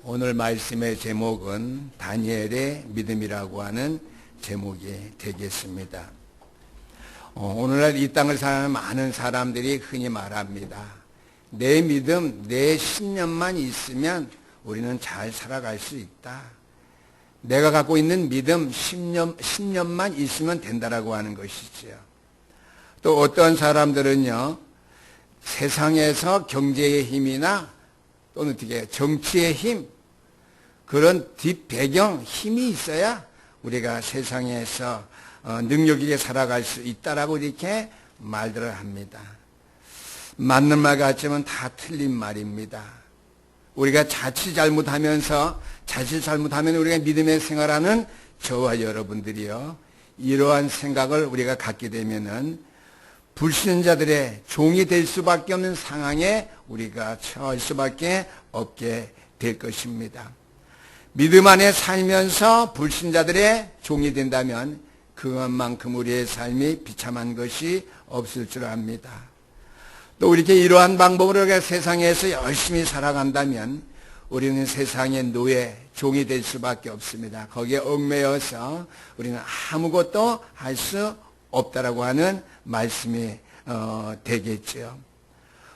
오늘 말씀의 제목은 다니엘의 믿음이라고 하는 제목이 되겠습니다. 오늘날 이 땅을 사는 많은 사람들이 흔히 말합니다. 내 믿음, 내 신념만 있으면 우리는 잘 살아갈 수 있다. 내가 갖고 있는 믿음, 신념만 있으면 된다라고 하는 것이지요. 또 어떤 사람들은요, 세상에서 경제의 힘이나 또는 어떻게 정치의 힘, 그런 뒷배경 힘이 있어야 우리가 세상에서 능력 있게 살아갈 수 있다라고 이렇게 말들을 합니다. 맞는 말 같지만 다 틀린 말입니다. 우리가 자칫 잘못하면 우리가 믿음의 생활하는 저와 여러분들이요, 이러한 생각을 우리가 갖게 되면은 불신자들의 종이 될 수밖에 없는 상황에 우리가 처할 수밖에 없게 될 것입니다. 믿음 안에 살면서 불신자들의 종이 된다면 그것만큼 우리의 삶이 비참한 것이 없을 줄 압니다. 또 이렇게 이러한 방법으로 우리가 세상에서 열심히 살아간다면 우리는 세상의 노예, 종이 될 수밖에 없습니다. 거기에 얽매여서 우리는 아무것도 할 수 없다라고 하는 말씀이 되겠죠.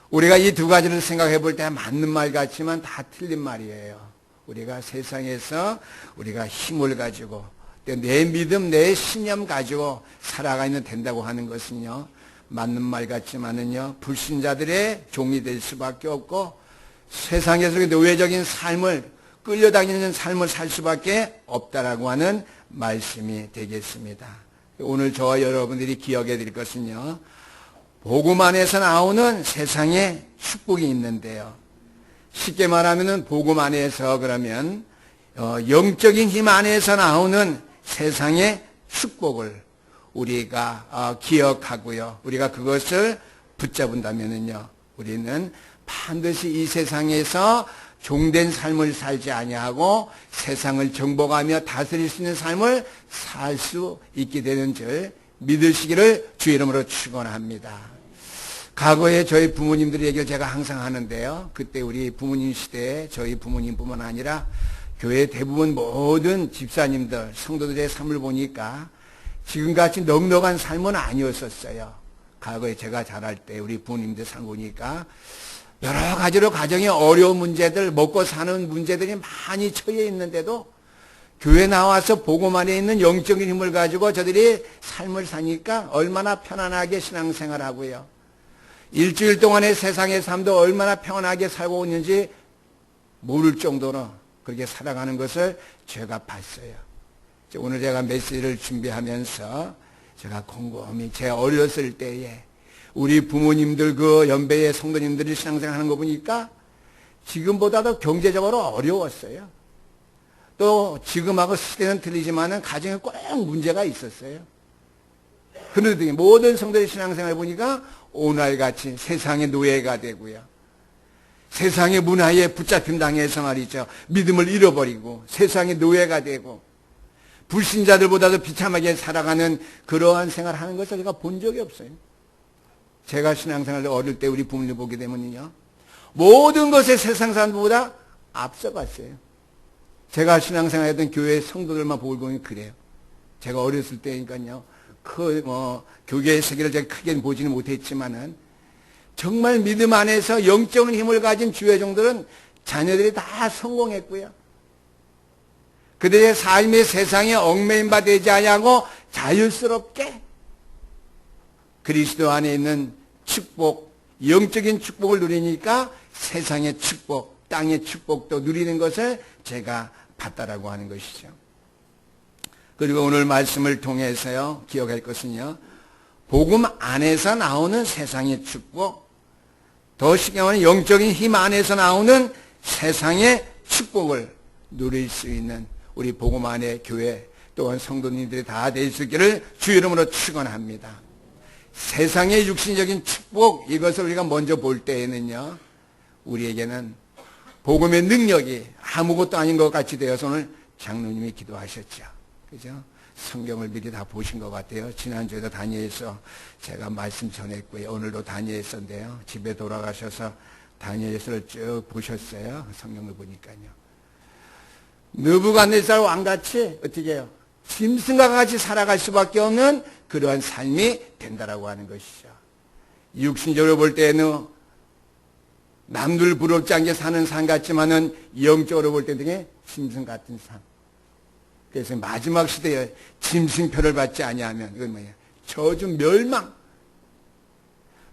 우리가 이 두 가지를 생각해 볼 때 맞는 말 같지만 다 틀린 말이에요. 우리가 세상에서 우리가 힘을 가지고 내 믿음, 내 신념 가지고 살아가면 된다고 하는 것은요, 맞는 말 같지만은요, 불신자들의 종이 될 수밖에 없고 세상에서 노예적인 삶을, 끌려다니는 삶을 살 수밖에 없다라고 하는 말씀이 되겠습니다. 오늘 저와 여러분들이 기억해 드릴 것은요, 복음 안에서 나오는 세상에 축복이 있는데요. 쉽게 말하면은 복음 안에서 그러면 영적인 힘 안에서 나오는 세상의 축복을 우리가 기억하고요, 우리가 그것을 붙잡은다면은요, 우리는 반드시 이 세상에서 종된 삶을 살지 아니하고 세상을 정복하며 다스릴 수 있는 삶을 살 수 있게 되는 줄 믿으시기를 주 이름으로 축원합니다. 과거에 저희 부모님들 얘기를 제가 항상 하는데요, 그때 우리 부모님 시대에 저희 부모님뿐만 아니라 교회 대부분 모든 집사님들, 성도들의 삶을 보니까 지금같이 넉넉한 삶은 아니었었어요. 과거에 제가 자랄 때 우리 부모님들 삶을 보니까 여러 가지로 가정의 어려운 문제들, 먹고 사는 문제들이 많이 처해 있는데도 교회 나와서 복음 안에 있는 영적인 힘을 가지고 저들이 삶을 사니까 얼마나 편안하게 신앙생활하고요, 일주일 동안의 세상의 삶도 얼마나 평안하게 살고 있는지 모를 정도로 그렇게 살아가는 것을 제가 봤어요. 오늘 제가 메시지를 준비하면서 제가 곰곰이 제 어렸을 때에 우리 부모님들 그 연배의 성도님들이 신앙생활 하는 거 보니까 지금보다도 경제적으로 어려웠어요. 또 지금하고 시대는 틀리지만은 가정에 꼭 문제가 있었어요. 그런데 모든 성도의 신앙생활 보니까 오늘같이 세상의 노예가 되고요, 세상의 문화에 붙잡힘 당해서 말이죠, 믿음을 잃어버리고 세상의 노예가 되고 불신자들보다도 비참하게 살아가는 그러한 생활을 하는 것을 제가 본 적이 없어요. 제가 신앙생활을 어릴 때 우리 부모님 보게 되면요, 모든 것에 세상 사람들보다 앞서갔어요. 제가 신앙생활했던 교회 성도들만 보고 보면 그래요. 제가 어렸을 때니까요, 교계의 세계를 제가 크게 보지는 못했지만은 정말 믿음 안에서 영적인 힘을 가진 주회종들은 자녀들이 다 성공했고요, 그들의 삶의 세상에 얽매인 바 되지 아니하고 자유스럽게 그리스도 안에 있는 축복, 영적인 축복을 누리니까 세상의 축복, 땅의 축복도 누리는 것을 제가 봤다라고 하는 것이죠. 그리고 오늘 말씀을 통해서요, 기억할 것은요, 복음 안에서 나오는 세상의 축복, 더 쉽게 말하면 영적인 힘 안에서 나오는 세상의 축복을 누릴 수 있는 우리 복음 안의 교회 또한 성도님들이 다 될 수 있기를 주 이름으로 축원합니다. 세상의 육신적인 축복, 이것을 우리가 먼저 볼 때에는요, 우리에게는 복음의 능력이 아무것도 아닌 것 같이 되어서 오늘 장로님이 기도하셨죠. 그죠? 성경을 미리 다 보신 것 같아요. 지난주에도 다니엘서 제가 말씀 전했고요, 오늘도 다니엘서인데요, 집에 돌아가셔서 다니엘서를 쭉 보셨어요. 성경을 보니까요. 느부갓네살 왕같이 어떻게 해요? 짐승과 같이 살아갈 수밖에 없는 그러한 삶이 된다라고 하는 것이죠. 육신적으로 볼 때는 남들 부럽지 않게 사는 삶 같지만은 영적으로 볼 때는 짐승 같은 삶. 그래서 마지막 시대에 짐승표를 받지 아니하면 이건 뭐예요? 저주 멸망.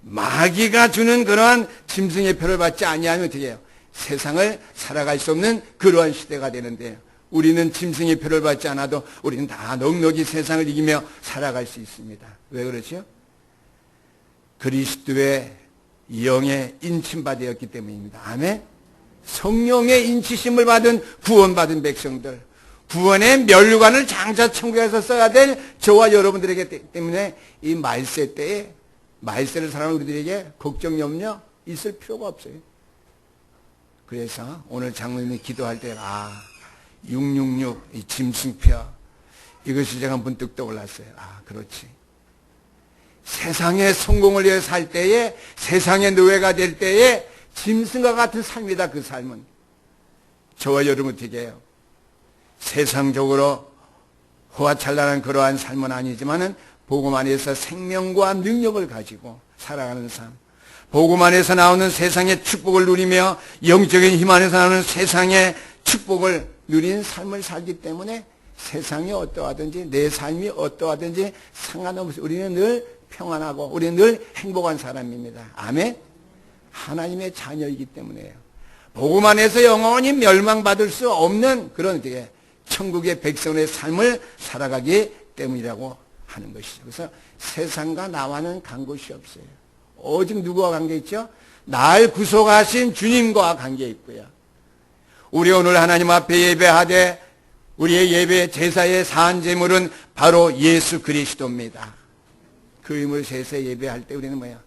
마귀가 주는 그러한 짐승의 표를 받지 아니하면 어떻게 해요? 세상을 살아갈 수 없는 그러한 시대가 되는데요. 우리는 짐승의 표를 받지 않아도 우리는 다 넉넉히 세상을 이기며 살아갈 수 있습니다. 왜 그렇죠? 그리스도의 영에 인침받았기 때문입니다. 아멘. 성령의 인치심을 받은 구원받은 백성들, 구원의 면류관을 장차 천국에서 써야 될 저와 여러분들에게 때문에 이 말세 때에 말세를 사랑하는 우리들에게 걱정 염려 있을 필요가 없어요. 그래서 오늘 장로님이 기도할 때 666 이 짐승표 이것이 제가 문득 떠올랐어요. 그렇지. 세상의 성공을 위해 살 때에, 세상의 노예가 될 때에 짐승과 같은 삶이다. 그 삶은 저와 여러분 어떻게 해요? 세상적으로 호화찬란한 그러한 삶은 아니지만은 복음 안에서 생명과 능력을 가지고 살아가는 삶, 복음 안에서 나오는 세상의 축복을 누리며 영적인 힘 안에서 나오는 세상의 축복을 누리는 삶을 살기 때문에 세상이 어떠하든지 내 삶이 어떠하든지 상관없이 우리는 늘 평안하고 우리는 늘 행복한 사람입니다. 아멘. 하나님의 자녀이기 때문에요. 복음 안에서 영원히 멸망받을 수 없는 그런 되게 천국의 백성의 삶을 살아가기 때문이라고 하는 것이죠. 그래서 세상과 나와는 간 곳이 없어요. 오직 누구와 관계 있죠? 날 구속하신 주님과 관계 있고요. 우리 오늘 하나님 앞에 예배하되 우리의 예배 제사의 사한 제물은 바로 예수 그리스도입니다. 그 힘을 세세 예배할 때 우리는 뭐야?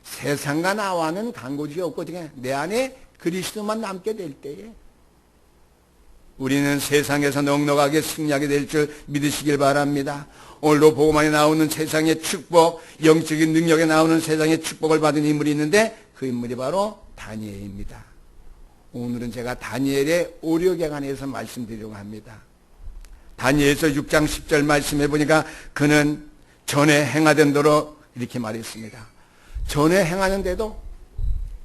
세상과 나와는 간 곳이 없고 내 안에 그리스도만 남게 될 때에 우리는 세상에서 넉넉하게 승리하게 될 줄 믿으시길 바랍니다. 오늘도 복음안에 나오는 세상의 축복, 영적인 능력에 나오는 세상의 축복을 받은 인물이 있는데 그 인물이 바로 다니엘입니다. 오늘은 제가 다니엘의 오력에 관해서 말씀드리려고 합니다. 다니엘서 6장 10절 말씀해 보니까 그는 전에 행하던 대로 이렇게 말했습니다. 전에 행하는데도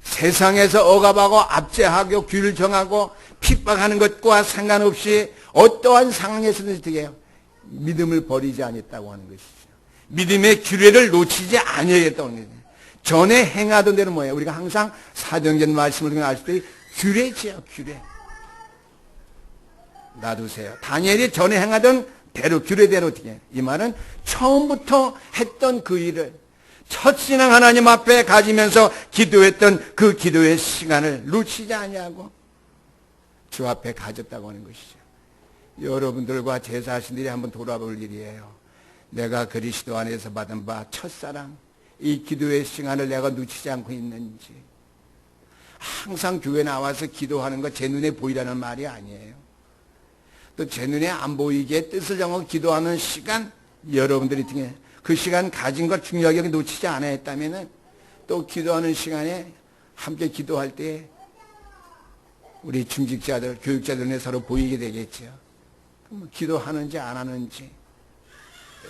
세상에서 억압하고 압제하고 규를 정하고 핍박하는 것과 상관없이 어떠한 상황에서든지 어떻게 해요? 믿음을 버리지 않았다고 하는 것이죠. 믿음의 규례를 놓치지 아니하겠다고 하는 거예요. 전에 행하던 대로 뭐예요? 우리가 항상 사도행전 말씀을 통해 알 수 있듯이 규례지요. 규례. 놔두세요. 다니엘이 전에 행하던 대로 규례대로 어떻게 해요? 이 말은 처음부터 했던 그 일을 첫 신앙 하나님 앞에 가지면서 기도했던 그 기도의 시간을 놓치지 아니하고 주 앞에 가졌다고 하는 것이죠. 여러분들과 제사하신들이 한번 돌아볼 일이에요. 내가 그리스도 안에서 받은 바 첫사랑 이 기도의 시간을 내가 놓치지 않고 있는지. 항상 교회 나와서 기도하는 거 제 눈에 보이라는 말이 아니에요. 또 제 눈에 안 보이게 뜻을 정하고 기도하는 시간 여러분들이 등에 그 시간 가진 걸 중요하게 놓치지 않아야 했다면 또 기도하는 시간에 함께 기도할 때 우리 중직자들, 교육자들에 서로 보이게 되겠죠. 그럼 기도하는지 안 하는지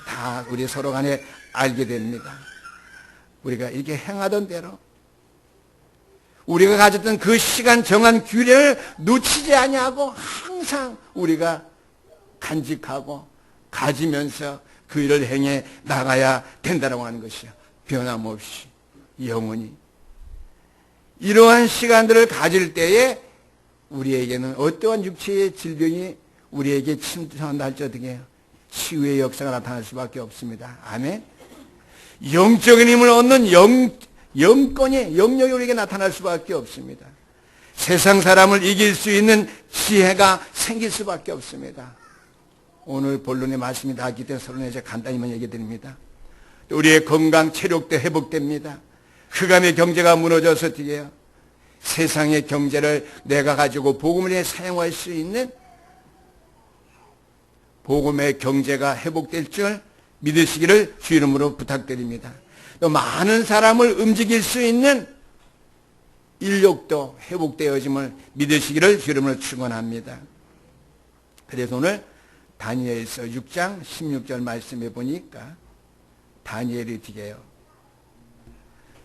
다 우리 서로 간에 알게 됩니다. 우리가 이렇게 행하던 대로 우리가 가졌던 그 시간 정한 규례를 놓치지 아니하고 항상 우리가 간직하고 가지면서 그 일을 행해 나가야 된다고 하는 것이요. 변함없이 영원히. 이러한 시간들을 가질 때에 우리에게는 어떠한 육체의 질병이 우리에게 침투한다 할지 어떻게 치유의 역사가 나타날 수밖에 없습니다. 아멘. 영적인 힘을 얻는 영권이 영역이 우리에게 나타날 수밖에 없습니다. 세상 사람을 이길 수 있는 지혜가 생길 수밖에 없습니다. 오늘 본론의 말씀이 나왔기 때문에 서론에 제가 간단히만 얘기 드립니다. 우리의 건강, 체력도 회복됩니다. 흑암의 경제가 무너져서 어떻게 해요? 세상의 경제를 내가 가지고 복음을 위해 사용할 수 있는 복음의 경제가 회복될 줄 믿으시기를 주 이름으로 부탁드립니다. 또 많은 사람을 움직일 수 있는 인력도 회복되어짐을 믿으시기를 주 이름으로 축원합니다. 그래서 오늘 다니엘서 6장 16절 말씀해 보니까 다니엘이 어떻게 해요?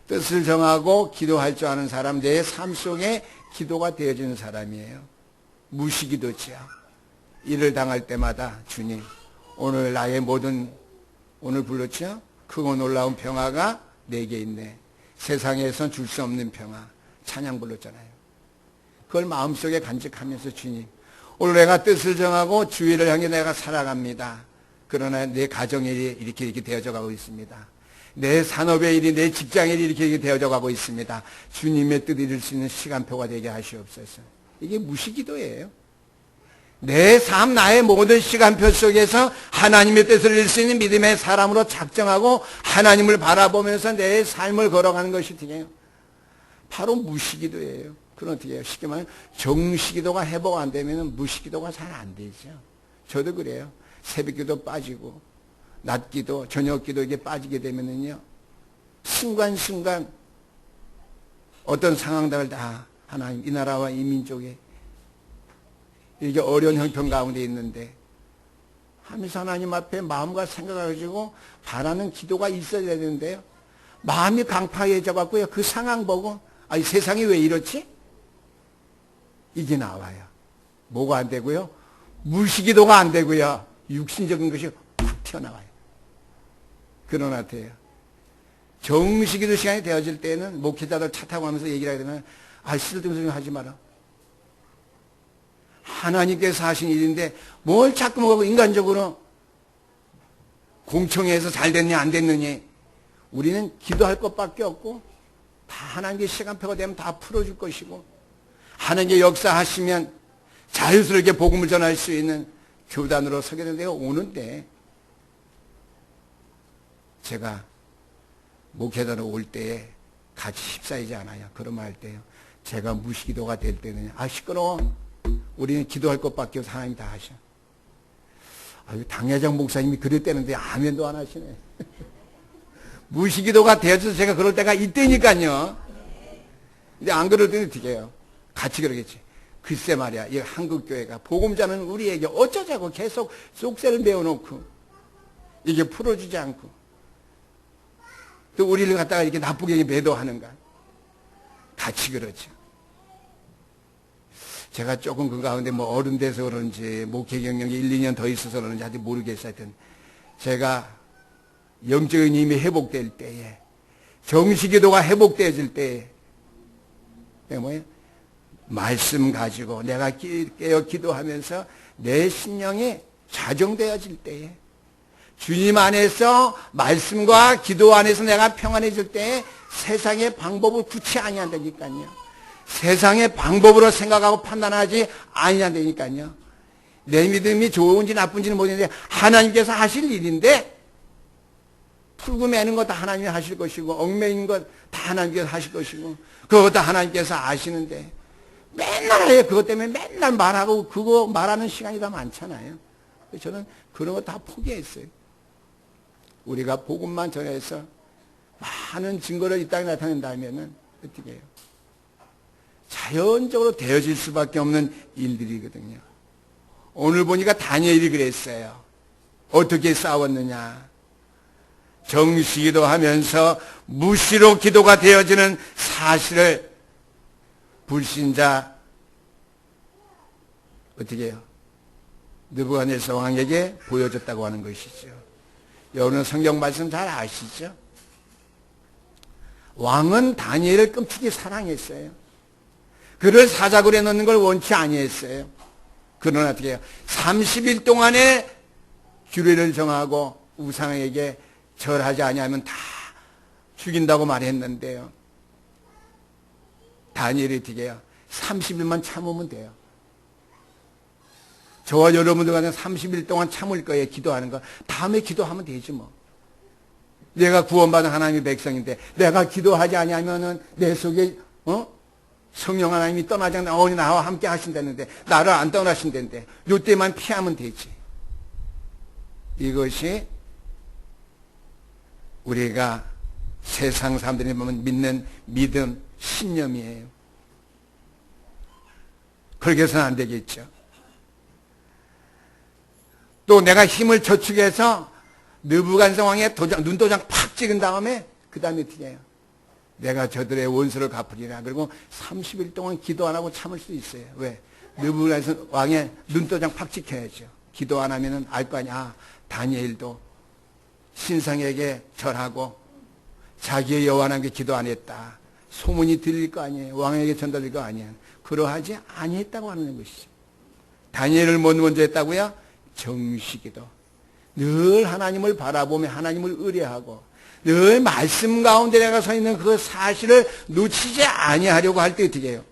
뜻을 정하고 기도할 줄 아는 사람, 내 삶 속에 기도가 되어지는 사람이에요. 무시기도지요. 일을 당할 때마다 주님, 오늘 나의 모든, 오늘 불렀죠? 크고 놀라운 평화가 내게 있네. 세상에선 줄 수 없는 평화. 찬양 불렀잖아요. 그걸 마음속에 간직하면서 주님, 오늘 내가 뜻을 정하고 주의를 향해 내가 살아갑니다. 그러나 내 가정의 일이 이렇게 되어져 가고 있습니다. 내 산업의 일이, 내 직장의 일이 이렇게 되어져 가고 있습니다. 주님의 뜻을 이룰 수 있는 시간표가 되게 하시옵소서. 이게 무시기도예요. 내 삶, 나의 모든 시간표 속에서 하나님의 뜻을 이룰 수 있는 믿음의 사람으로 작정하고 하나님을 바라보면서 내 삶을 걸어가는 것이 어떻게 바로 무시기도예요. 그건 어떻게 해요? 쉽게 말하면 정시기도가 회복 안 되면 무시기도가 잘 안 되죠. 저도 그래요. 새벽기도 빠지고 낮기도, 저녁기도 이게 빠지게 되면은요, 순간순간 어떤 상황들을 다 하나님, 이 나라와 이 민족에 이게 어려운 형편 가운데 있는데 하면서 하나님 앞에 마음과 생각을 가지고 바라는 기도가 있어야 되는데요. 마음이 강팍해져 갖고요. 그 상황 보고 이 세상이 왜 이렇지? 이게 나와요. 뭐가 안 되고요? 무시기도가 안 되고요. 육신적인 것이 훅 튀어나와요. 그러나 돼요. 정시기도 시간이 되어질 때는 목회자들 차 타고 하면서 얘기를 하게 되면 쓸데없는 소리 하지 마라. 하나님께서 하신 일인데 뭘 자꾸 뭐고 인간적으로 공청회에서 잘 됐냐 안 됐느냐. 우리는 기도할 것밖에 없고 다 하나님께 시간표가 되면 다 풀어줄 것이고 하나님께 역사하시면 자유스럽게 복음을 전할 수 있는 교단으로 서게 되는 데가 오는데 제가 목회자로 올 때에 같이 휩싸이지 않아요. 그런 말 할 때요. 제가 무시기도가 될 때는 시끄러워. 우리는 기도할 것밖에 없어. 하나님이 다 하셔. 당회장 목사님이 그랬다는데 아멘도 안 하시네. 무시기도가 되어서 제가 그럴 때가 있다니까요. 근데 안 그럴 때는 어떻게 해요? 같이 그러겠지. 글쎄 말이야. 이 한국교회가 복음자는 우리에게 어쩌자고 계속 쏙새를 메워놓고 이게 풀어주지 않고 또 우리를 갖다가 이렇게 나쁘게 매도하는가. 같이 그러죠. 제가 조금 그 가운데 어른 돼서 그런지 목회 경력이 1, 2년 더 있어서 그런지 아직 모르겠어요. 하여튼 제가 영적인 힘이 회복될 때에 정시기도가 회복되어질 때에 뭐예요? 말씀 가지고 내가 깨어 기도하면서 내 심령이 자정되어질 때에 주님 안에서 말씀과 기도 안에서 내가 평안해질 때에 세상의 방법을 구치 아니한다니까요. 세상의 방법으로 생각하고 판단하지 아니한다니까요. 내 믿음이 좋은지 나쁜지는 모르겠는데 하나님께서 하실 일인데 풀고 매는 거 다 하나님이 하실 것이고 얽매인 것 다 하나님께서 하실 것이고 그거 다 하나님께서 아시는데 맨날 해요. 그것 때문에 맨날 말하고 그거 말하는 시간이 다 많잖아요. 저는 그런 거 다 포기했어요. 우리가 복음만 전해서 많은 증거를 이 땅에 나타낸다면은 어떻게 해요? 자연적으로 되어질 수밖에 없는 일들이거든요. 오늘 보니까 다니엘이 그랬어요. 어떻게 싸웠느냐? 정시기도 하면서 무시로 기도가 되어지는 사실을 불신자 어떻게 해요? 느부갓네살 왕에게 보여줬다고 하는 것이죠. 여러분은 성경 말씀 잘 아시죠? 왕은 다니엘을 끔찍이 사랑했어요. 그를 사자굴에 넣는 걸 원치 아니했어요. 그러나 어떻게 해요? 30일 동안에 규례를 정하고 우상에게 절하지 아니하면 다 죽인다고 말했는데요. 다니엘이 어떻게 해요? 30일만 참으면 돼요. 저와 여러분들과는 30일 동안 참을 거예요. 기도하는 거. 다음에 기도하면 되지 뭐. 내가 구원받은 하나님의 백성인데 내가 기도하지 아니하면은 내 속에 성령 하나님이 떠나지 않는 어머니 나와 함께 하신다는데 나를 안 떠나신다는데 요때만 피하면 되지. 이것이 우리가 세상 사람들이 보면 믿는 믿음, 신념이에요. 그렇게 해서는 안 되겠죠. 또 내가 힘을 저축해서 느부갓네살 왕의 눈도장 팍 찍은 다음에 그 다음에 어떻게 해요? 내가 저들의 원수를 갚으리라. 그리고 30일 동안 기도 안 하고 참을 수 있어요. 왜? 느부갓네살 왕의 눈도장 팍 찍혀야죠. 기도 안 하면은 알 거 아니야. 아, 다니엘도 신상에게 절하고 자기의 여호와 하나님께 기도 안 했다. 소문이 들릴 거 아니에요. 왕에게 전달될 거 아니에요. 그러하지 아니했다고 하는 것이죠. 다니엘을 뭐 먼저 했다고요? 정식기도. 늘 하나님을 바라보며 하나님을 의뢰하고 늘 말씀 가운데 내가 서 있는 그 사실을 놓치지 아니하려고 할 때 어떻게 해요?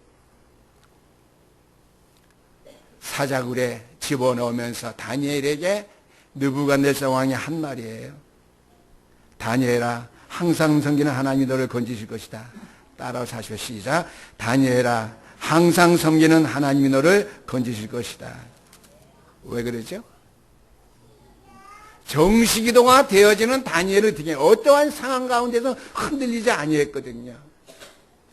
사자굴에 집어넣으면서 다니엘에게 느부갓네살 왕이 한 말이에요. 다니엘아, 항상 섬기는 하나님이 너를 건지실 것이다. 따라서 하시오. 시작. 다니엘아, 항상 섬기는 하나님이 너를 건지실 것이다. 왜 그러죠? 정식기도가 되어지는 다니엘을 어떻게 어떠한 상황 가운데서 흔들리지 아니했거든요.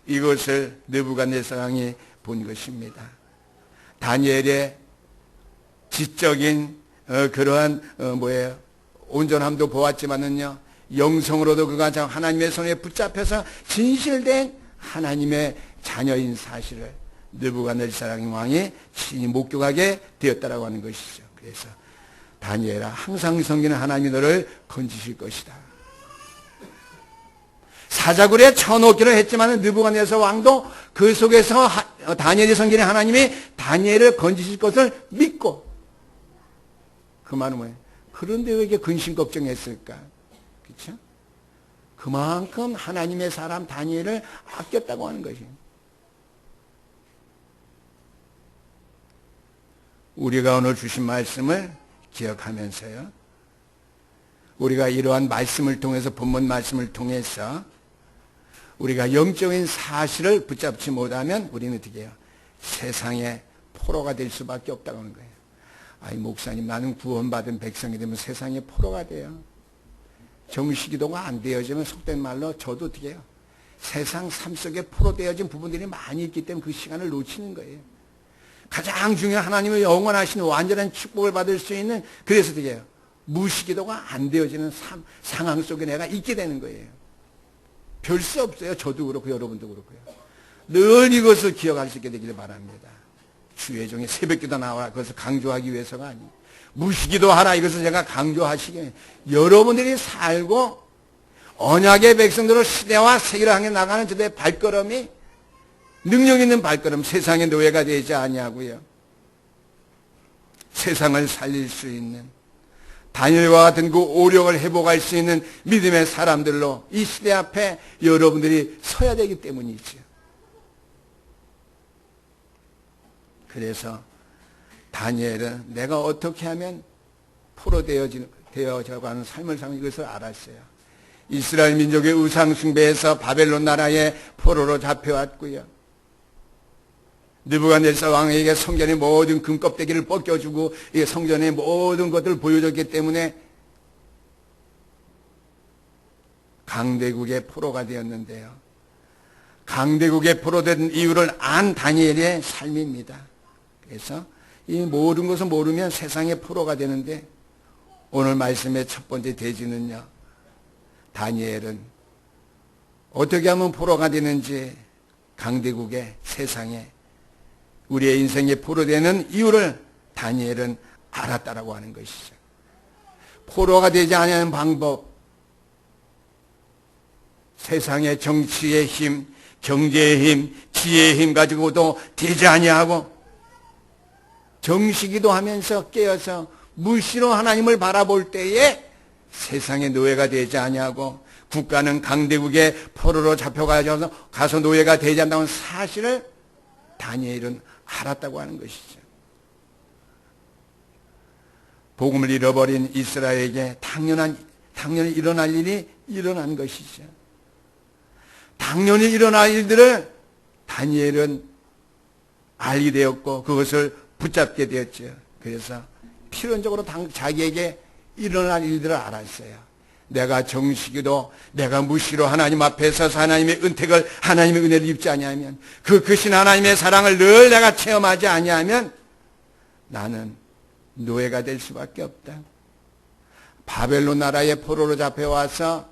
이것을 느부갓네살 왕이 본 것입니다. 다니엘의 지적인 그러한 온전함도 보았지만은요, 영성으로도 그가 하나님의 손에 붙잡혀서 진실된 하나님의 자녀인 사실을 느부갓네살 왕이 친히 목격하게 되었다라고 하는 것이죠. 그래서 다니엘아, 항상 섬기는 하나님이 너를 건지실 것이다. 사자굴에 쳐놓기로 했지만 느부갓네살 왕도 그 속에서 다니엘이 섬기는 하나님이 다니엘을 건지실 것을 믿고, 그 말은 뭐예요? 그런데 왜 이렇게 근심 걱정했을까? 그렇죠? 그만큼 하나님의 사람 다니엘을 아꼈다고 하는 것이에요. 우리가 오늘 주신 말씀을 기억하면서요, 우리가 이러한 말씀을 통해서, 본문 말씀을 통해서 우리가 영적인 사실을 붙잡지 못하면 우리는 어떻게 해요? 세상의 포로가 될 수밖에 없다고 하는 거예요. 아이, 목사님, 나는 구원받은 백성이 되면 세상의 포로가 돼요. 정식기도가 안 되어지면 속된 말로 저도 어떻게 해요? 세상 삶 속에 포로 되어진 부분들이 많이 있기 때문에 그 시간을 놓치는 거예요. 가장 중요한 하나님의 영원하신 완전한 축복을 받을 수 있는, 그래서 어떻게 해요? 무식기도가 안 되어지는 상황 속에 내가 있게 되는 거예요. 별 수 없어요. 저도 그렇고 여러분도 그렇고요. 늘 이것을 기억할 수 있게 되기를 바랍니다. 주의 종의 새벽기도 나와라. 그것을 강조하기 위해서가 아니에요. 무식기도 하라. 이것을 제가 강조하시기 위해 여러분들이 살고 언약의 백성들을 시대와 세계를 향해 나가는 저들의 발걸음이 능력 있는 발걸음, 세상의 노예가 되지 아니하고요, 세상을 살릴 수 있는 다니엘과 같은 그 오력을 회복할 수 있는 믿음의 사람들로 이 시대 앞에 여러분들이 서야 되기 때문이죠. 그래서 다니엘은 내가 어떻게 하면 포로 되어져가는 삶을 사는 이것을 알았어요. 이스라엘 민족의 우상 숭배에서 바벨론 나라의 포로로 잡혀왔고요, 느부갓네살 왕에게 성전의 모든 금껍데기를 벗겨주고 성전의 모든 것들을 보여줬기 때문에 강대국의 포로가 되었는데요, 강대국의 포로된 이유를 안 다니엘의 삶입니다. 그래서 이 모든 것을 모르면 세상의 포로가 되는데, 오늘 말씀의 첫 번째 대지는요, 다니엘은 어떻게 하면 포로가 되는지, 강대국의 세상에 우리의 인생의 포로 되는 이유를 다니엘은 알았다라고 하는 것이죠. 포로가 되지 않는 방법, 세상의 정치의 힘, 경제의 힘, 지혜의 힘 가지고도 되지 아니하고, 정시기도 하면서 깨어서 무시로 하나님을 바라볼 때에 세상의 노예가 되지 아니하고, 국가는 강대국의 포로로 잡혀가서 노예가 되지 않는다는 사실을 다니엘은 알았다고 하는 것이죠. 복음을 잃어버린 이스라엘에게 당연히 일어날 일이 일어난 것이죠. 당연히 일어날 일들을 다니엘은 알게 되었고 그것을 붙잡게 되었죠. 그래서 필연적으로 자기에게 일어날 일들을 알았어요. 내가 정식이도 내가 무시로 하나님 앞에 서서 하나님의 은택을, 하나님의 은혜를 입지 아니하면, 그 크신 하나님의 사랑을 늘 내가 체험하지 아니하면 나는 노예가 될 수밖에 없다. 바벨론 나라의 포로로 잡혀와서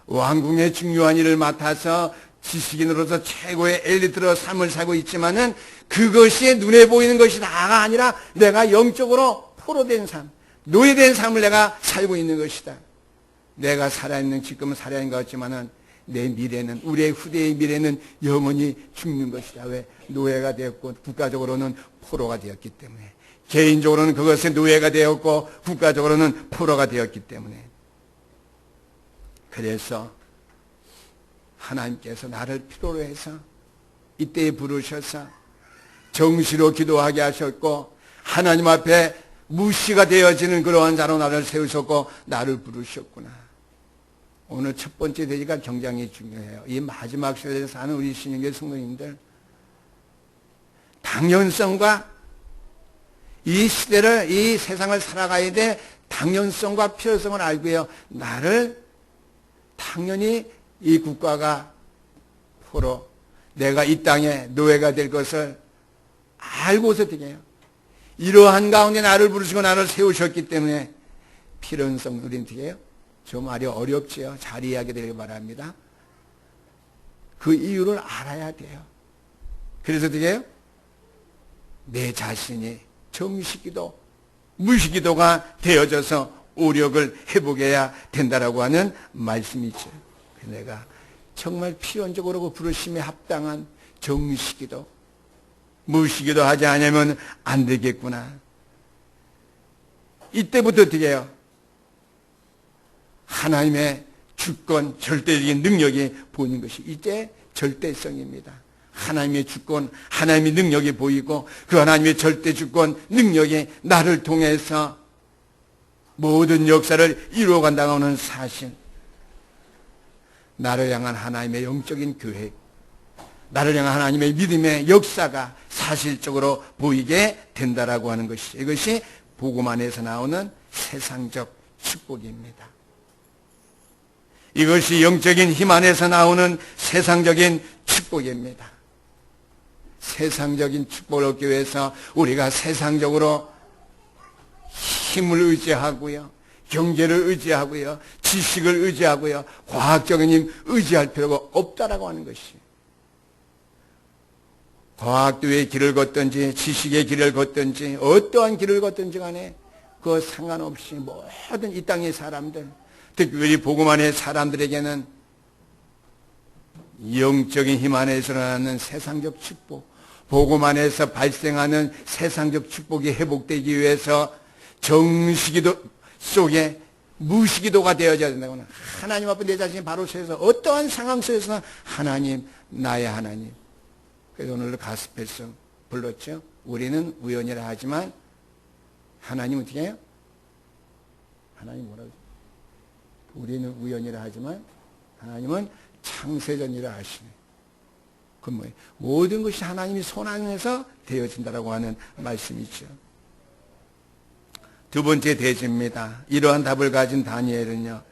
왕궁의 중요한 일을 맡아서 지식인으로서 최고의 엘리트로 삶을 살고 있지만은 그것이 눈에 보이는 것이 다가 아니라 내가 영적으로 포로된 삶, 노예된 삶을 내가 살고 있는 것이다. 내가 살아있는 지금은 살아있는 것 같지만은 내 미래는, 우리의 후대의 미래는 영원히 죽는 것이다. 왜? 노예가 되었고 국가적으로는 포로가 되었기 때문에. 개인적으로는 그것의 노예가 되었고 국가적으로는 포로가 되었기 때문에. 그래서 하나님께서 나를 필요로 해서 이때에 부르셔서 정시로 기도하게 하셨고 하나님 앞에 무시가 되어지는 그러한 자로 나를 세우셨고 나를 부르셨구나. 오늘 첫 번째 대지가 굉장히 중요해요. 이 마지막 시대에 사는 우리 신인교 성도님들, 당연성과 이 시대를, 이 세상을 살아가야 될 당연성과 필요성을 알고요. 나를 당연히 이 국가가 포로, 내가 이 땅에 노예가 될 것을 알고서 되게 해요. 이러한 가운데 나를 부르시고 나를 세우셨기 때문에 필연성, 우리는 어떻게 해요? 저 말이 어렵지요. 잘 이해하게 되길 바랍니다. 그 이유를 알아야 돼요. 그래서 어떻게 해요? 내 자신이 정식기도, 무식기도가 되어져서 오력을 회복해야 된다라고 하는 말씀이죠. 내가 정말 필연적으로 그 부르심에 합당한 정식기도, 무식기도 하지 않으면 안 되겠구나. 이때부터 어떻게 해요? 하나님의 주권, 절대적인 능력이 보이는 것이 이제 절대성입니다. 하나님의 주권, 하나님의 능력이 보이고 그 하나님의 절대 주권, 능력이 나를 통해서 모든 역사를 이루어간다고 하는 사실, 나를 향한 하나님의 영적인 계획, 나를 향한 하나님의 믿음의 역사가 사실적으로 보이게 된다라고 하는 것이, 이것이 복음 안에서 나오는 세상적 축복입니다. 이것이 영적인 힘 안에서 나오는 세상적인 축복입니다. 세상적인 축복을 얻기 위해서 우리가 세상적으로 힘을 의지하고요, 경제를 의지하고요, 지식을 의지하고요, 과학적인 힘 의지할 필요가 없다라고 하는 것이, 과학도의 길을 걷든지 지식의 길을 걷든지 어떠한 길을 걷든지 간에 그 상관없이 모든 이 땅의 사람들, 특별히 복음 안의 사람들에게는 영적인 힘 안에서 나는 세상적 축복, 복음 안에서 발생하는 세상적 축복이 회복되기 위해서 정시기도 속에 무시기도가 되어져야 된다고는, 하나님 앞에 내 자신이 바로 서서 어떠한 상황 속에서는 하나님, 나의 하나님. 그래서 오늘 가스펠송 불렀죠. 우리는 우연이라 하지만 하나님 어떻게 해요? 하나님 뭐라고? 우리는 우연이라 하지만 하나님은 창세전이라 하시네. 그 뭐예요? 모든 것이 하나님이 손 안에서 되어진다라고 하는 말씀이죠. 두 번째 대지입니다. 이러한 답을 가진 다니엘은요,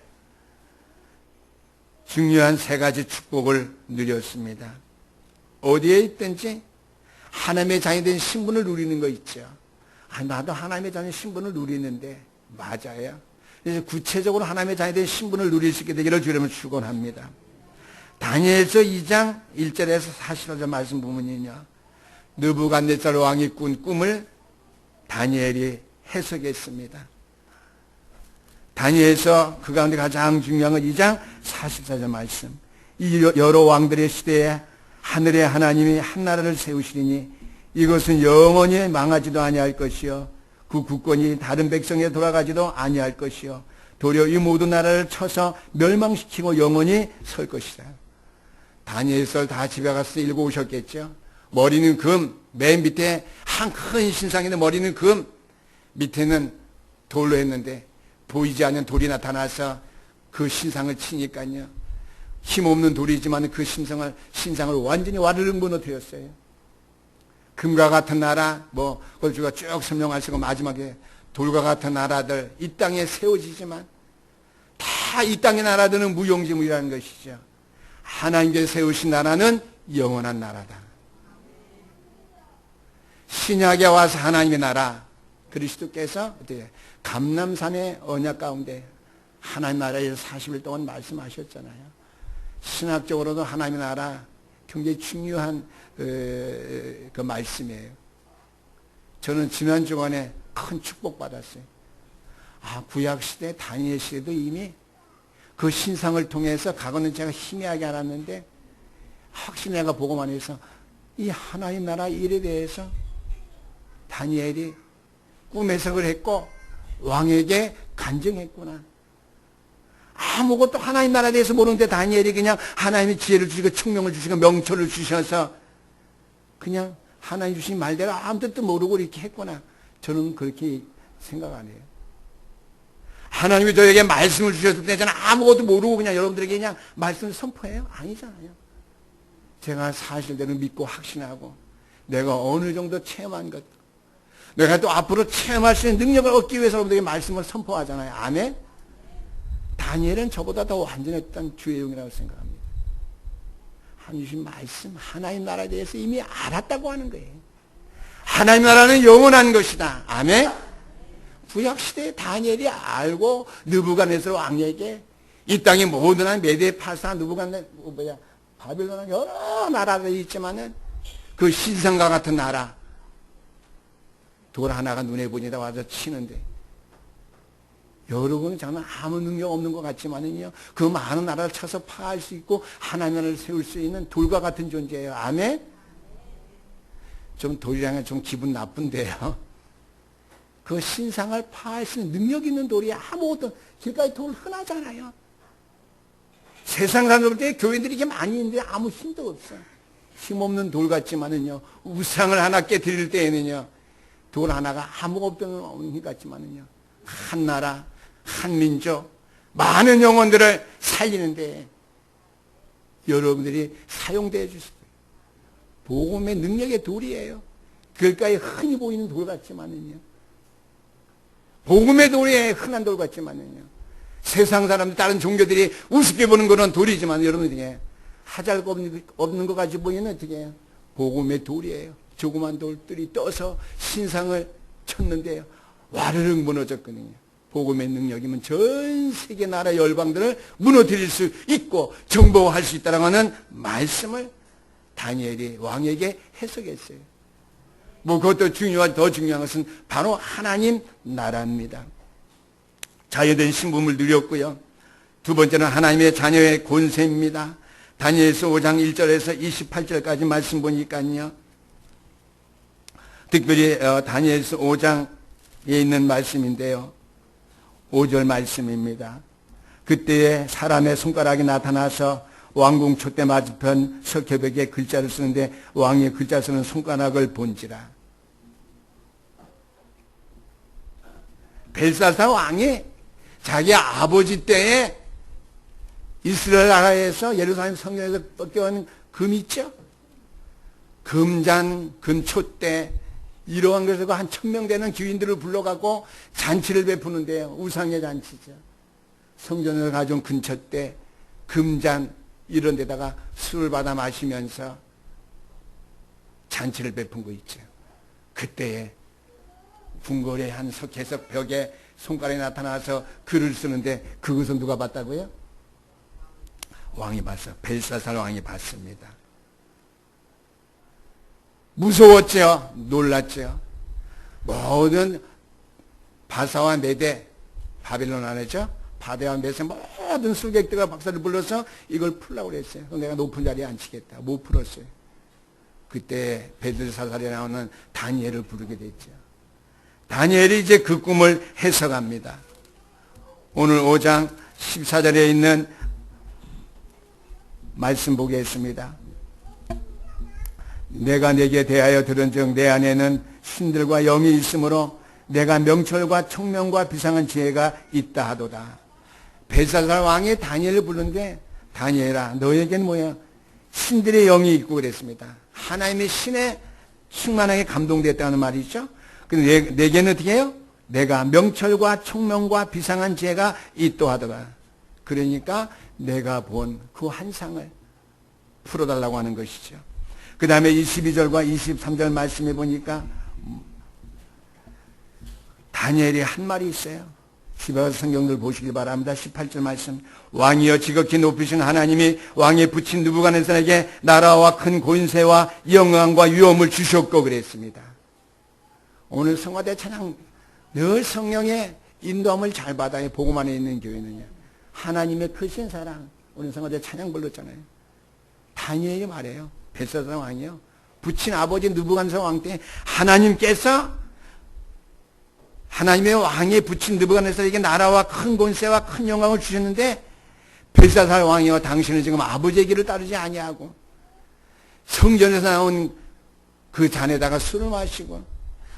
중요한 세 가지 축복을 누렸습니다. 어디에 있든지 하나님의 자녀 된 신분을 누리는 거 있죠. 나도 하나님의 자녀 신분을 누리는데, 맞아요. 그래서 구체적으로 하나님의 자녀 된 신분을 누릴 수 있게 되기를 주님을 축원합니다. 다니엘서 2장 1절에서 45절 말씀 보면요, 느부갓네살 왕이 꾼 꿈을 다니엘이 해석했습니다. 다니엘서 그 가운데 가장 중요한 건 2장 44절 말씀. 이 여러 왕들의 시대에 하늘의 하나님이 한 나라를 세우시리니 이것은 영원히 망하지도 아니할 것이요, 그 국권이 다른 백성에 돌아가지도 아니할 것이요, 도리어 이 모든 나라를 쳐서 멸망시키고 영원히 설 것이다. 다니엘서를 다 집에 가서 읽어 오셨겠죠. 머리는 금, 맨 밑에 한 큰 신상인데 머리는 금, 밑에는 돌로 했는데 보이지 않는 돌이 나타나서 그 신상을 치니까요, 힘없는 돌이지만 그 신상을 완전히 와르르 무너뜨렸어요. 금과 같은 나라, 그걸 제가 쭉 설명하시고 마지막에 돌과 같은 나라들 이 땅에 세워지지만 다 이 땅의 나라들은 무용지물이라는 것이죠. 하나님께서 세우신 나라는 영원한 나라다. 신약에 와서 하나님의 나라, 그리스도께서 어떻게 감람산의 언약 가운데 하나님 나라에서 40일 동안 말씀하셨잖아요. 신학적으로도 하나님의 나라 굉장히 중요한 그 말씀이에요. 저는 지난 주간에 큰 축복 받았어요. 구약시대 다니엘 시대도 이미 그 신상을 통해서 과거는 제가 희미하게 알았는데 확실히 내가 보고만 해서 이 하나님 나라 일에 대해서 다니엘이 꿈 해석을 했고 왕에게 간증했구나. 아무것도 하나님 나라에 대해서 모르는데 다니엘이 그냥 하나님의 지혜를 주시고 총명을 주시고 명철을 주셔서 그냥 하나님 주신 말대로 아무 뜻도 모르고 이렇게 했구나. 저는 그렇게 생각 안 해요. 하나님이 저에게 말씀을 주셨을 때 저는 아무것도 모르고 그냥 여러분들에게 그냥 말씀을 선포해요? 아니잖아요. 제가 사실대로 믿고 확신하고 내가 어느 정도 체험한 것, 내가 또 앞으로 체험할 수 있는 능력을 얻기 위해서 여러분들에게 말씀을 선포하잖아요. 아멘? 다니엘은 저보다 더 완전했던 주의 용이라고 생각합니다. 하나님 주신 말씀, 하나님 나라에 대해서 이미 알았다고 하는 거예요. 하나님 나라는 영원한 것이다. 아멘? 구약시대에 다니엘이 알고 느부갓네살 왕에게 이 땅의 모든 한 메대 파사 바빌론은 여러 나라들이 있지만은 그 신상과 같은 나라 돌 하나가 눈에 보이다 와서 치는데 여러분은 정말 아무 능력 없는 것 같지만은요 그 많은 나라를 쳐서 파할 수 있고 하나님 나라를 세울 수 있는 돌과 같은 존재예요. 아멘? 좀 돌이랑은 좀 기분 나쁜데요. 그 신상을 파할 수 있는 능력 있는 돌이 아무것도 길가에 돌 흔하잖아요. 세상 사람들 볼 때 교인들이 이게 많이 있는데 아무 힘도 없어. 힘없는 돌 같지만은요 우상을 하나 깨뜨릴 때에는요 돌 하나가 아무것도 없는 힘 같지만은요 한 나라 한 민족 많은 영혼들을 살리는데 여러분들이 사용되어 주세요. 복음의 능력의 돌이에요. 길가에 흔히 보이는 돌 같지만은요 복음의 돌이 흔한 돌 같지만은요 세상 사람들 다른 종교들이 우습게 보는 그런 돌이지만 여러분들이 하잘거 없는 것 같이 보이는 어떻게 해요? 복음의 돌이에요. 조그만 돌들이 떠서 신상을 쳤는데요 와르륵 무너졌거든요. 복음의 능력이면 전 세계 나라 열방들을 무너뜨릴 수 있고 정복할 수 있다는 하는 말씀을 다니엘이 왕에게 해석했어요. 그것도 중요하지 더 중요한 것은 바로 하나님 나라입니다. 자유된 신분을 누렸고요. 두 번째는 하나님의 자녀의 권세입니다. 다니엘서 5장 1절에서 28절까지 말씀 보니까요. 특별히 다니엘서 5장에 있는 말씀인데요. 5절 말씀입니다. 그때에 사람의 손가락이 나타나서 왕궁 촛대 맞은편 석회벽에 글자를 쓰는데 왕이 글자 쓰는 손가락을 본지라. 벨사살 왕이 자기 아버지 때에 이스라엘 나라에서 예루살렘 성전에서 뺏겨온 금 있죠? 금잔, 금촛대 이러한 것에서 한 1000명 되는 귀인들을 불러갖고 잔치를 베푸는데요. 우상의 잔치죠. 성전에서 가져온 금촛대, 금잔 이런 데다가 술을 받아 마시면서 잔치를 베푼 거 있죠. 그때에 궁궐의 한 석회석 벽에 손가락이 나타나서 글을 쓰는데 그것은 누가 봤다고요? 왕이 봤어요. 벨사살 왕이 봤습니다. 무서웠죠. 놀랐죠. 모든 바사와 메대, 바빌론 안에죠. 바대와 메대 모든 술객들과 박사를 불러서 이걸 풀라고 그랬어요. 내가 높은 자리에 앉히겠다. 못 풀었어요. 그때 벨사살에 나오는 다니엘을 부르게 됐죠. 다니엘이 이제 그 꿈을 해석합니다. 오늘 5장 14절에 있는 말씀 보겠습니다. 내가 내게 대하여 들은즉 내 안에는 신들과 영이 있으므로 내가 명철과 총명과 비상한 지혜가 있다 하도다. 벨사살 왕이 다니엘을 부르는데 다니엘아 너에게는 뭐야? 신들의 영이 있고 그랬습니다. 하나님의 신에 충만하게 감동됐다는 말이죠. 근데 내게는 어떻게 해요? 내가 명철과 총명과 비상한 지혜가 있다 하더라. 그러니까 내가 본 그 환상을 풀어달라고 하는 것이죠. 그 다음에 22절과 23절 말씀해 보니까 다니엘이 한 말이 있어요. 집에 가서 성경들 보시길 바랍니다. 18절 말씀. 왕이여 지극히 높으신 하나님이 왕에 붙인 느부갓네살에게 나라와 큰 권세와 영광과 위엄을 주셨고 그랬습니다. 오늘 성화대 찬양 늘 성령의 인도함을 잘 받아야 복음 안에 있는 교회는요. 하나님의 크신 사랑, 오늘 성화대 찬양 불렀잖아요. 다니엘이 말해요. 벨사살 왕이요. 붙인 아버지 느부갓네살 왕 때 하나님께서 하나님의 왕에 붙인 느부갓네살에게 나라와 큰 권세와 큰 영광을 주셨는데 벨사살 왕이여 당신은 지금 아버지의 길을 따르지 아니하고 성전에서 나온 그 잔에다가 술을 마시고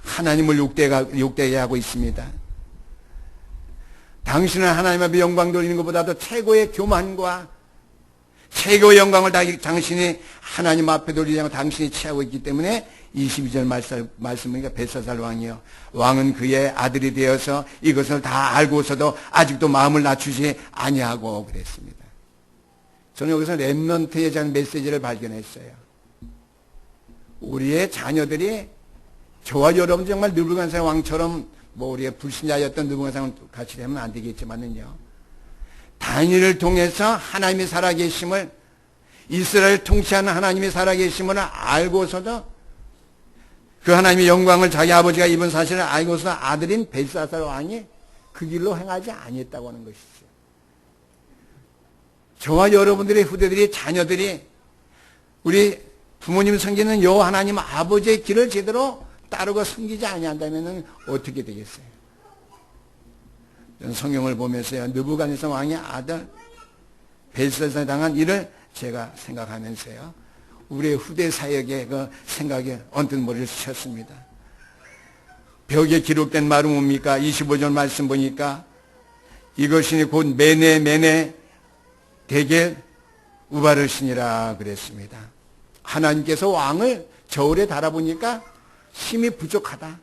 하나님을 욕되게 하고 있습니다. 당신은 하나님 앞에 영광 돌리는 것보다도 최고의 교만과 최고의 영광을 당신이 하나님 앞에 돌리지 않고 당신이 취하고 있기 때문에 22절 말씀이니까 벨사살 왕이요 왕은 그의 아들이 되어서 이것을 다 알고서도 아직도 마음을 낮추지 아니하고 그랬습니다. 저는 여기서 렘넌트에 대한 메시지를 발견했어요. 우리의 자녀들이 저와 여러분 정말 느부갓네살 왕처럼 우리가 불신자였던 느부갓네살 왕 같이 되면 안 되겠지만은요. 다니엘을 통해서 하나님이 살아계심을 이스라엘 통치하는 하나님이 살아계심을 알고서도 그 하나님의 영광을 자기 아버지가 입은 사실을 알고서 아들인 벨사살 왕이 그 길로 행하지 아니했다고 하는 것이죠. 저와 여러분들의 후대들이 자녀들이 우리 부모님 섬기는 여호와 하나님 아버지의 길을 제대로 따르고 섬기지 아니한다면 어떻게 되겠어요? 저는 성경을 보면서요. 느부갓네살 왕의 아들 벨사살에 당한 일을 제가 생각하면서요. 우리의 후대 사역의 그 생각에 언뜻 머리를 쳤습니다. 벽에 기록된 말은 뭡니까? 25절 말씀 보니까 이것이니 곧 매네 대개 우바르시니라 그랬습니다. 하나님께서 왕을 저울에 달아보니까 힘이 부족하다.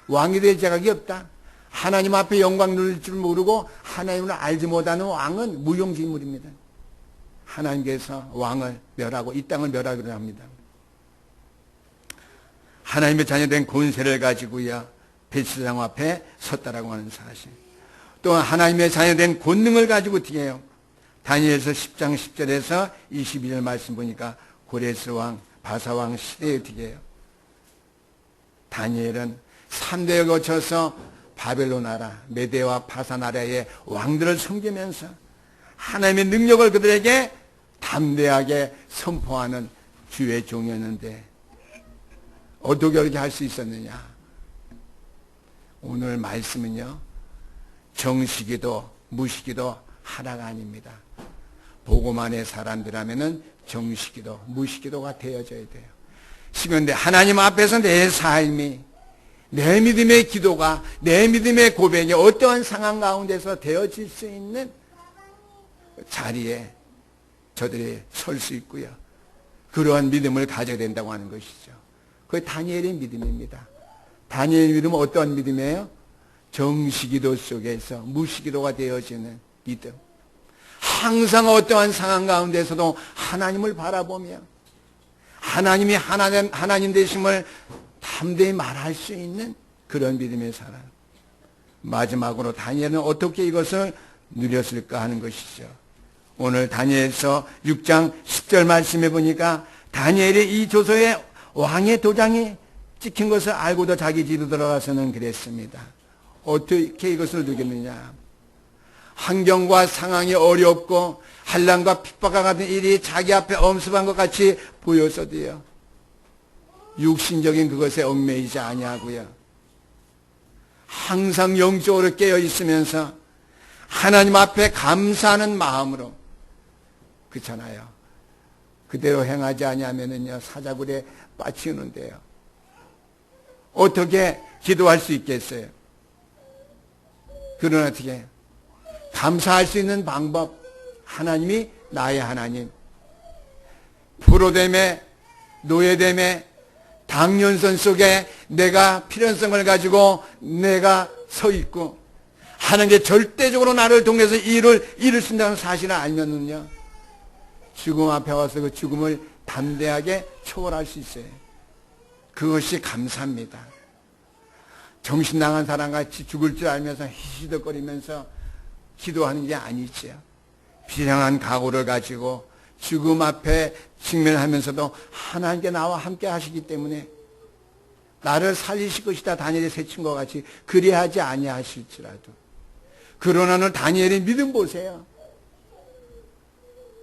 왕이 될 자격이 없다. 하나님 앞에 영광 누릴 줄 모르고 하나님을 알지 못하는 왕은 무용지물입니다. 하나님께서 왕을 멸하고 이 땅을 멸하기로 합니다. 하나님의 자녀된 권세를 가지고야 벨사살 앞에 섰다라고 하는 사실. 또 하나님의 자녀된 권능을 가지고 어떻게 해요? 다니엘서 10장 10절에서 22절 말씀 보니까 고레스 왕, 바사 왕 시대에 어떻게 해요? 다니엘은 3대에 거쳐서 바벨론 나라, 메대와 바사 나라의 왕들을 섬기면서 하나님의 능력을 그들에게 담대하게 선포하는 주의 종이었는데 어떻게 그렇게 할 수 있었느냐? 오늘 말씀은요. 정시기도 무시기도 하나가 아닙니다. 복음만의 사람들하면은 정시기도 무시기도가 되어져야 돼요. 그런데 하나님 앞에서 내 삶이 내 믿음의 기도가 내 믿음의 고백이 어떠한 상황 가운데서 되어질 수 있는 자리에 저들이 설 수 있고요. 그러한 믿음을 가져야 된다고 하는 것이죠. 그게 다니엘의 믿음입니다. 다니엘의 믿음은 어떠한 믿음이에요? 정시기도 속에서 무시기도가 되어지는 믿음. 항상 어떠한 상황 가운데서도 하나님을 바라보며 하나님이 하나님 되심을 담대히 말할 수 있는 그런 믿음의 사람. 마지막으로 다니엘은 어떻게 이것을 누렸을까 하는 것이죠. 오늘 다니엘서 6장 10절 말씀해 보니까 다니엘이 이 조서에 왕의 도장이 찍힌 것을 알고도 자기 집으로 들어가서는 그랬습니다. 어떻게 이것을 누겼느냐? 환경과 상황이 어렵고 환난과 핍박과 같은 일이 자기 앞에 엄습한 것 같이 보였어도요. 육신적인 그것에 얽매이지 아니하고요. 항상 영적으로 깨어 있으면서 하나님 앞에 감사하는 마음으로 그렇잖아요. 그대로 행하지 아니하면은요 사자굴에 빠치우는데요. 어떻게 기도할 수 있겠어요? 그러나 어떻게 감사할 수 있는 방법 하나님이 나의 하나님 불호됨에 노예됨에 당연선 속에 내가 필연성을 가지고 내가 서 있고 하나님께 절대적으로 나를 통해서 일을 이루신다는 사실을 알면은요 죽음 앞에 와서 그 죽음을 담대하게 초월할 수 있어요. 그것이 감사입니다. 정신 나간 사람같이 죽을 줄 알면서 히시덕거리면서 기도하는 게 아니지요. 비장한 각오를 가지고 죽음 앞에 직면하면서도 하나님께 나와 함께 하시기 때문에 나를 살리실 것이다. 다니엘이 세친 것 같이 그리하지 아니하실지라도. 그러나 오늘 다니엘의 믿음 보세요.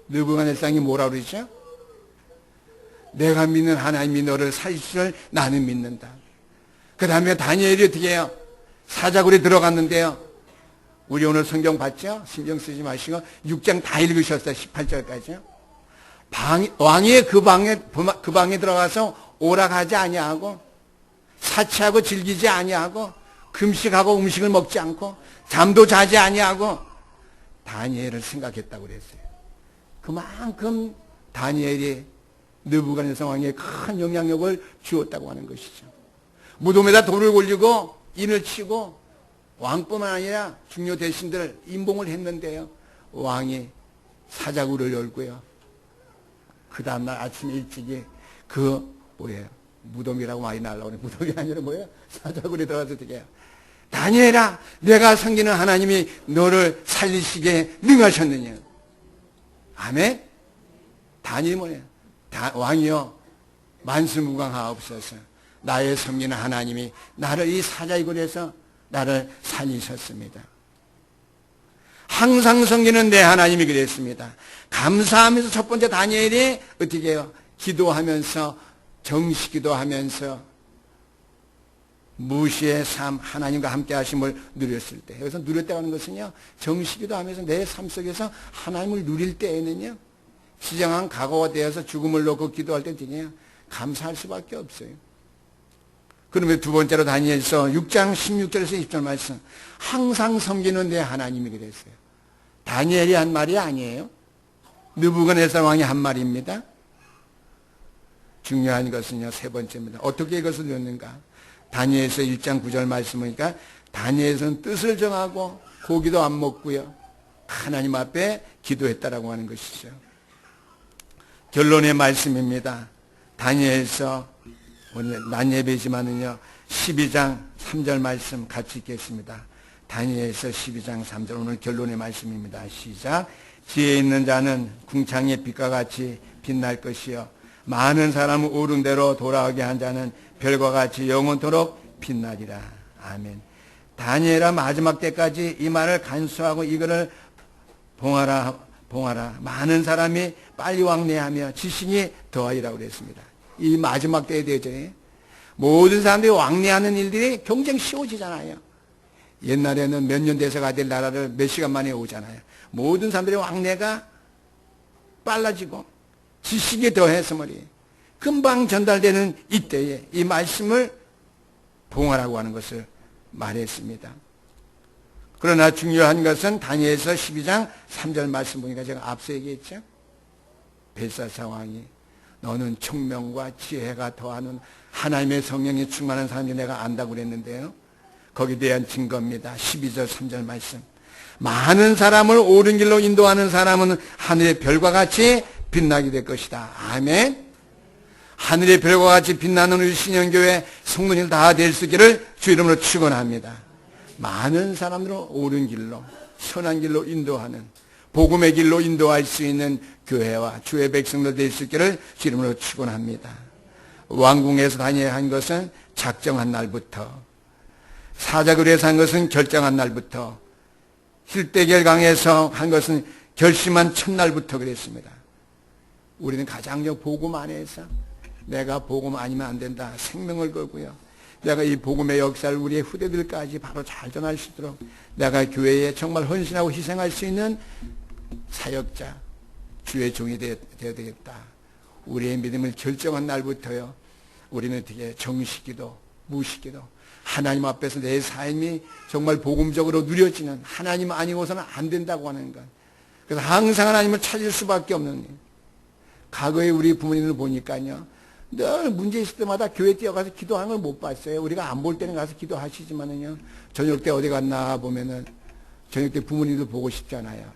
느부갓네살이 뭐라 그러죠? 내가 믿는 하나님이 너를 살리시를 나는 믿는다. 그 다음에 다니엘이 어떻게 해요? 사자굴에 들어갔는데요. 우리 오늘 성경 봤죠? 신경 쓰지 마시고 6장 다 읽으셨어요. 18절까지요. 왕이 그 방에 들어가서 오락하지 아니하고 사치하고 즐기지 아니하고 금식하고 음식을 먹지 않고 잠도 자지 아니하고 다니엘을 생각했다고 그랬어요. 그만큼 다니엘이 느부갓네살 왕에게 큰 영향력을 주었다고 하는 것이죠. 무덤에다 돌을 굴리고 인을 치고 왕뿐만 아니라 중요 대신들 임봉을 했는데요. 왕이 사자굴을 열고요. 그 다음날 아침 일찍이 무덤이라고 많이 날라오네. 무덤이 아니라 뭐예요? 사자굴에 들어가서 어떻게 해요? 다니엘아, 내가 섬기는 하나님이 너를 살리시게 능하셨느냐. 아멘? 다니엘이 뭐예요? 왕이여 만수무강하옵소서. 나의 섬기는 하나님이 나를 이 사자굴에서 나를 살리셨습니다. 항상 섬기는 내 하나님이 그랬습니다. 감사하면서 첫 번째 다니엘이 어떻게 해요? 기도하면서 정식기도 하면서 무시의 삶, 하나님과 함께 하심을 누렸을 때. 여기서 누렸다고 하는 것은요, 정식기도 하면서 내 삶 속에서 하나님을 누릴 때에는요, 지정한 각오가 되어서 죽음을 놓고 기도할 때 되냐, 감사할 수밖에 없어요. 그러면 두 번째로 다니엘서 6장 16절에서 20절 말씀. 항상 섬기는 내 하나님이 그랬어요. 다니엘이 한 말이 아니에요. 느부갓네살 왕이 한 말입니다. 중요한 것은요, 세 번째입니다. 어떻게 이것을 누렸는가? 다니엘서 1장 9절 말씀이니까 다니엘은 뜻을 정하고 고기도 안 먹고요. 하나님 앞에 기도했다라고 하는 것이죠. 결론의 말씀입니다. 다니엘서 오늘 난 예배지만은요 12장 3절 말씀 같이 읽겠습니다. 다니엘서 12장 3절 오늘 결론의 말씀입니다. 시작. 지혜 있는 자는 궁창의 빛과 같이 빛날 것이요 많은 사람을 옳은 대로 돌아오게 한 자는 별과 같이 영원토록 빛나리라. 아멘. 다니엘아 마지막 때까지 이 말을 간수하고 이거를 봉하라. 많은 사람이 빨리 왕래하며 지식이 더하리라고 그랬습니다. 이 마지막 때에 대해서 모든 사람들이 왕래하는 일들이 경쟁 쉬워지잖아요. 옛날에는 몇 년 돼서 가야 될 나라를 몇 시간 만에 오잖아요. 모든 사람들의 왕래가 빨라지고 지식이 더해서 말이에요. 금방 전달되는 이때에 이 말씀을 봉하라고 하는 것을 말했습니다. 그러나 중요한 것은 다니엘서 12장 3절 말씀 보니까 제가 앞서 얘기했죠. 벨사살 왕이 너는 총명과 지혜가 더하는 하나님의 성령이 충만한 사람이 내가 안다고 그랬는데요. 거기에 대한 증거입니다. 12절 3절 말씀. 많은 사람을 옳은 길로 인도하는 사람은 하늘의 별과 같이 빛나게 될 것이다. 아멘. 하늘의 별과 같이 빛나는 우리 신영교회 성도님 다 될 수 있기를 주 이름으로 축원합니다. 많은 사람들을 옳은 길로 선한 길로 인도하는 복음의 길로 인도할 수 있는 교회와 주의 백성들 될 수 있기를 주 이름으로 축원합니다. 왕궁에서 다녀야 한 것은 작정한 날부터, 사자굴에서 한 것은 결정한 날부터, 힐대결강에서 한 것은 결심한 첫날부터 그랬습니다. 우리는 가장 복음 안에서 내가 복음 아니면 안 된다 생명을 걸고요. 내가 이 복음의 역사를 우리의 후대들까지 바로 잘 전할 수 있도록 내가 교회에 정말 헌신하고 희생할 수 있는 사역자, 주의 종이 되어야 되겠다. 우리의 믿음을 결정한 날부터요. 우리는 어떻게 정식기도, 무식기도, 하나님 앞에서 내 삶이 정말 복음적으로 누려지는 하나님 아니고서는 안 된다고 하는 것. 그래서 항상 하나님을 찾을 수밖에 없는 일. 과거에 우리 부모님을 보니까요. 늘 문제 있을 때마다 교회 뛰어가서 기도하는 걸 못 봤어요. 우리가 안 볼 때는 가서 기도하시지만은요. 저녁 때 어디 갔나 보면은 저녁 때 부모님들 보고 싶잖아요.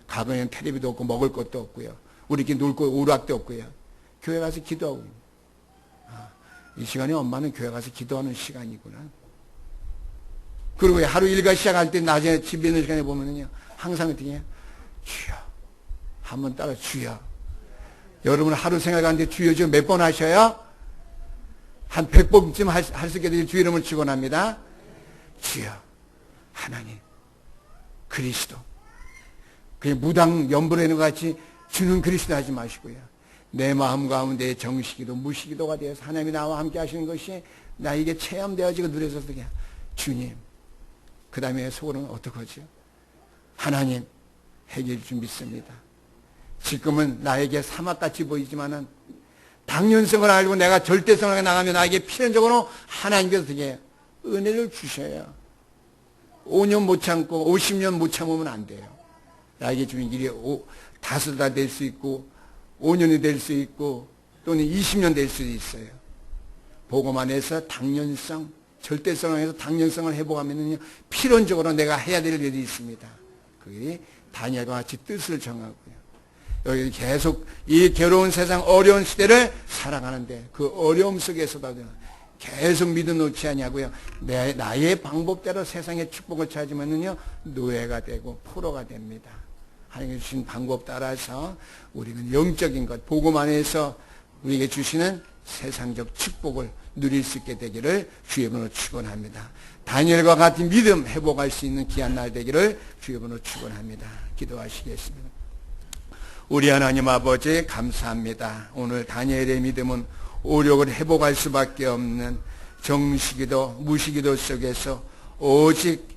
과거에는 텔레비도 없고 먹을 것도 없고요. 우리끼리 놀 거 오락도 없고요. 교회 가서 기도하고. 이 시간에 엄마는 교회 가서 기도하는 시간이구나. 그리고 하루 일과 시작할 때 낮에 집에 있는 시간에 보면은요, 항상 어떻게 해요? 주여. 한번 따라 주여. 여러분 하루 생각하는데 주여 좀 몇 번 하셔요? 한 100번쯤 할 수 있게 될 주 이름을 축원합니다. 주여. 하나님. 그리스도. 그냥 무당 연불에 있는 것 같이 주는 그리스도 하지 마시고요. 내 마음 가운데 정식기도 무식기도가 되어서 하나님이 나와 함께 하시는 것이 나에게 체험되어지고 누려서 어떻게 주님. 그 다음에 속으로는 어떡하죠? 하나님 해결 줄 믿습니다. 지금은 나에게 사막같이 보이지만은 당연성을 알고 내가 절대성을 나가면 나에게 필연적으로 하나님께서 어떻게 은혜를 주셔요. 5년 못 참고 50년 못 참으면 안 돼요. 나에게 주는 일이 5달 될 수 있고 5년이 될 수 있고 또는 20년 될 수도 있어요. 복음 안에서 당연성, 절대성을 해서 당연성을 회복하면요 필연적으로 내가 해야 될 일이 있습니다. 그게 다니엘과 같이 뜻을 정하고요. 여기 계속 이 괴로운 세상 어려운 시대를 살아가는데 그 어려움 속에서도 계속 믿어 놓지 아니하고요. 나의 방법대로 세상의 축복을 찾으면요 노예가 되고 포로가 됩니다. 하나님이 주신 방법 따라서 우리는 영적인 것, 복음 안에서 우리에게 주시는 세상적 축복을 누릴 수 있게 되기를 주의 이름으로 축원합니다. 다니엘과 같은 믿음 회복할 수 있는 귀한 날 되기를 주의 이름으로 축원합니다. 기도하시겠습니다. 우리 하나님 아버지 감사합니다. 오늘 다니엘의 믿음은 오력을 회복할 수밖에 없는 정시기도 무시기도 속에서 오직